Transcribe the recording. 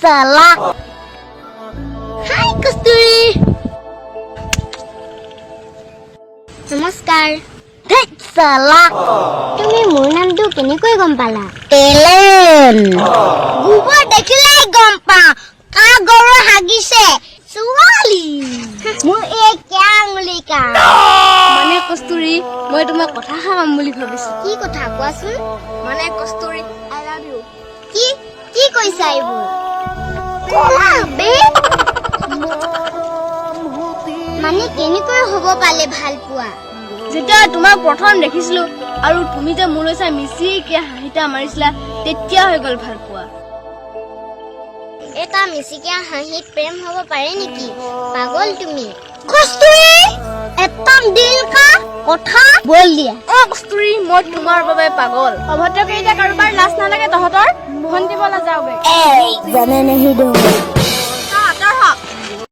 Salah. Hai Kosturi. Namaskar. Salah. তুমি মোৰ নামটো কেনেকৈ গম পালা? Telend. গোবৰ দেখিলেই গম পাওঁ। কা গৰু হাগিছে। ছোৱালী। মোৰ এই কেংলিকা। মানে কস্তুৰী মই তোমাক কথা খাম বুলি ভাবিছো। কি কথা কোৱাচোন? মানে কস্তুৰী আই লাভ ইউ। কি কৈছা এইবোৰ? কলা বে। মানে কেনেকৈ হ'ব পালে ভাল পোৱা? যেতিয়া তোমাক প্ৰথম দেখিছিলো আৰু তুমি যে মোলৈ চাই মিচিকে হাঁহিটা মাৰিছিলা তেতিয়া হৈ গল ভাল পোৱা। এটা মিচিকে হাঁহিত প্ৰেম হ'ব পাৰে নেকি? পাগল তুমি। কস্তুৰী একদম দিল কা কথা বল দিয়া। কস্তুৰী মই তোমাৰ বাবে পাগল। অভদ্ৰকে এতিয়া কাৰোবাৰ লাজ নালাগে তহঁতৰ? ভণ্টি বলা যাওগে। জানে নেহি দো